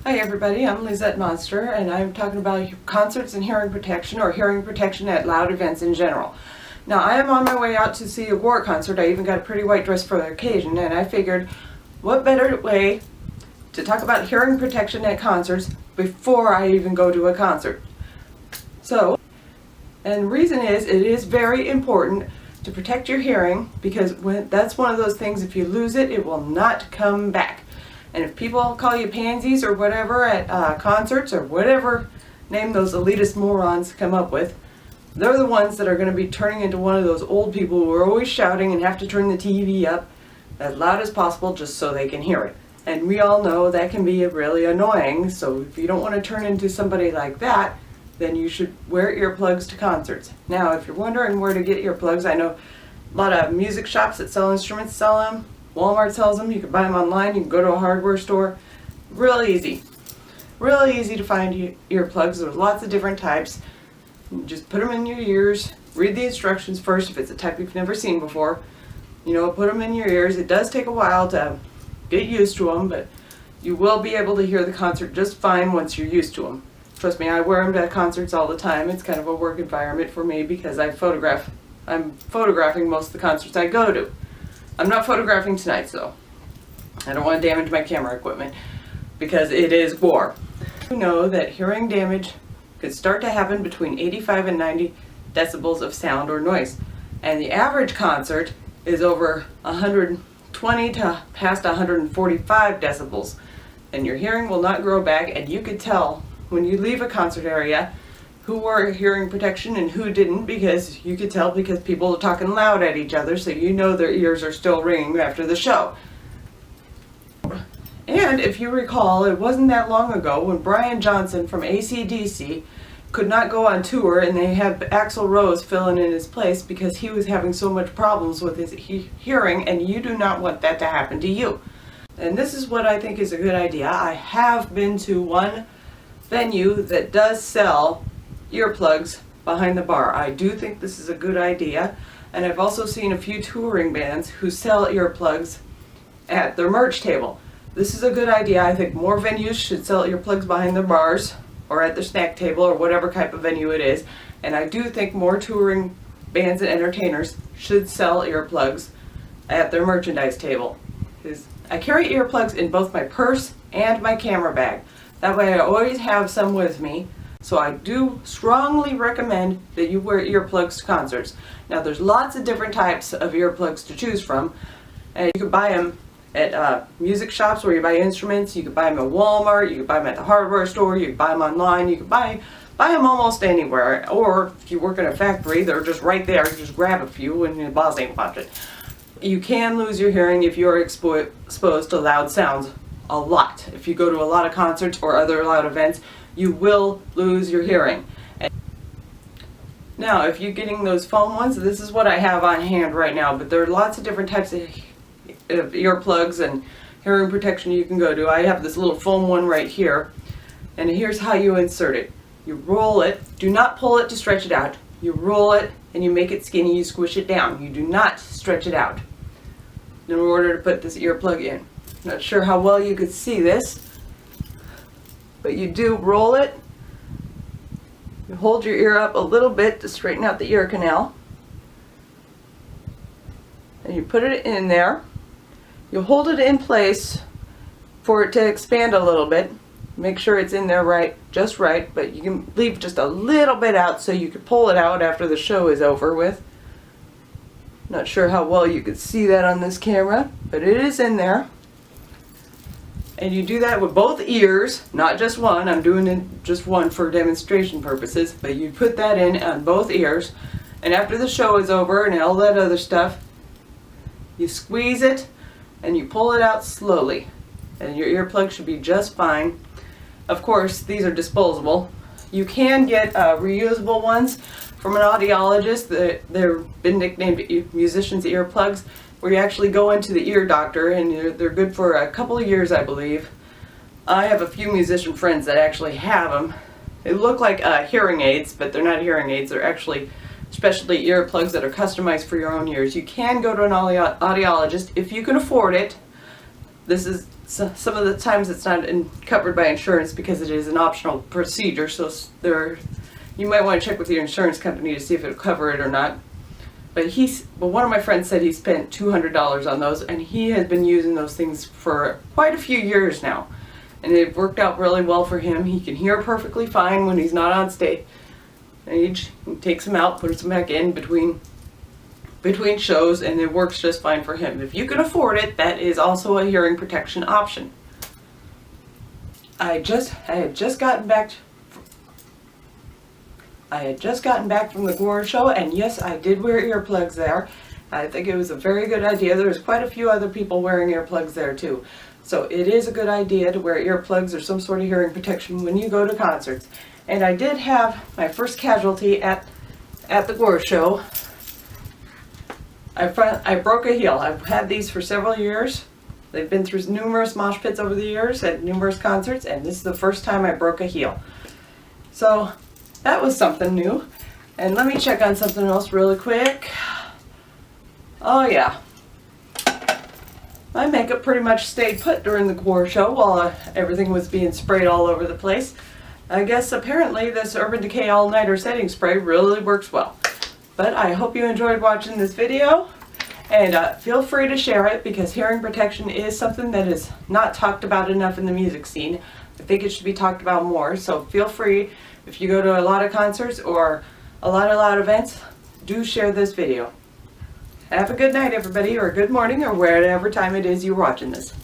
Hi everybody, I'm Lisette Monsterr and I'm talking about concerts and hearing protection, or hearing protection at loud events in general. Now I am on my way out to see a War concert. I even got a pretty white dress for the occasion, and I figured what better way to talk about hearing protection at concerts before I even go to a concert. And the reason is, it is very important to protect your hearing, because that's one of those things, if you lose it, it will not come back. And if people call you pansies or whatever at concerts, or whatever name those elitist morons come up with, they're the ones that are going to be turning into one of those old people who are always shouting and have to turn the TV up as loud as possible just so they can hear it. And we all know that can be really annoying, so if you don't want to turn into somebody like that, then you should wear earplugs to concerts. Now, if you're wondering where to get earplugs, I know a lot of music shops that sell instruments sell them. Walmart sells them. You can buy them online. You can go to a hardware store. Really easy. Really easy to find earplugs. There's lots of different types. You just put them in your ears. Read the instructions first if it's a type you've never seen before. Put them in your ears. It does take a while to get used to them, but you will be able to hear the concert just fine once you're used to them. Trust me, I wear them to concerts all the time. It's kind of a work environment for me because I'm photographing most of the concerts I go to. I'm not photographing tonight, so I don't want to damage my camera equipment because it is war. You know that hearing damage could start to happen between 85 and 90 decibels of sound or noise. And the average concert is over 120 to past 145 decibels. And your hearing will not grow back, and you could tell when you leave a concert area who wore hearing protection and who didn't, because you could tell because people are talking loud at each other, so you know their ears are still ringing after the show. And if you recall, it wasn't that long ago when Brian Johnson from AC/DC could not go on tour, and they had Axl Rose filling in his place because he was having so much problems with his hearing, and you do not want that to happen to you. And this is what I think is a good idea. I have been to one venue that does sell earplugs behind the bar. I do think this is a good idea, and I've also seen a few touring bands who sell earplugs at their merch table. This is a good idea. I think more venues should sell earplugs behind their bars or at their snack table or whatever type of venue it is, and I do think more touring bands and entertainers should sell earplugs at their merchandise table. I carry earplugs in both my purse and my camera bag. That way I always have some with me. So I do strongly recommend that you wear earplugs to concerts. Now there's lots of different types of earplugs to choose from. And you can buy them at music shops where you buy instruments. You can buy them at Walmart. You can buy them at the hardware store. You can buy them online. You can buy them almost anywhere. Or if you work in a factory, they're just right there. You just grab a few and your boss ain't watching. You can lose your hearing if you're exposed to loud sounds a lot. If you go to a lot of concerts or other loud events, you will lose your hearing. Now, if you're getting those foam ones, this is what I have on hand right now, but there are lots of different types of earplugs and hearing protection you can go to. I have this little foam one right here, and here's how you insert it. You roll it. Do not pull it to stretch it out. You roll it and you make it skinny. You squish it down. You do not stretch it out in order to put this earplug in. Not sure how well you could see this, but you do roll it. You hold your ear up a little bit to straighten out the ear canal, and you put it in there. You hold it in place for it to expand a little bit. Make sure it's in there just right, but you can leave just a little bit out so you can pull it out after the show is over with. Not sure how well you could see that on this camera, but it is in there. And you do that with both ears, not just one. I'm doing it just one for demonstration purposes, but you put that in on both ears, and after the show is over and all that other stuff, you squeeze it and you pull it out slowly, and your earplug should be just fine. Of course, these are disposable. You can get reusable ones from an audiologist. They've been nicknamed musician's earplugs, where you actually go into the ear doctor, and they're good for a couple of years, I believe. I have a few musician friends that actually have them. They look like hearing aids, but they're not hearing aids. They're actually specialty earplugs that are customized for your own ears. You can go to an audiologist if you can afford it. This is some of the times it's not covered by insurance because it is an optional procedure. So you might want to check with your insurance company to see if it'll cover it or not. But one of my friends said he spent $200 on those, and he has been using those things for quite a few years now. And they've worked out really well for him. He can hear perfectly fine when he's not on stage. He takes them out, puts them back in between shows, and it works just fine for him. If you can afford it, that is also a hearing protection option. I had just gotten back from the Gore show, and yes, I did wear earplugs there. I think it was a very good idea. There was quite a few other people wearing earplugs there too. So it is a good idea to wear earplugs or some sort of hearing protection when you go to concerts. And I did have my first casualty at the Gore show. I broke a heel. I've had these for several years. They've been through numerous mosh pits over the years at numerous concerts, and this is the first time I broke a heel. So that was something new. And let me check on something else really quick. Oh yeah. My makeup pretty much stayed put during the Gore show while everything was being sprayed all over the place. I guess apparently this Urban Decay All-Nighter Setting Spray really works well. But I hope you enjoyed watching this video, and feel free to share it because hearing protection is something that is not talked about enough in the music scene. I think it should be talked about more, so feel free, if you go to a lot of concerts or a lot of loud events, do share this video. Have a good night everybody, or good morning, or whatever time it is you're watching this.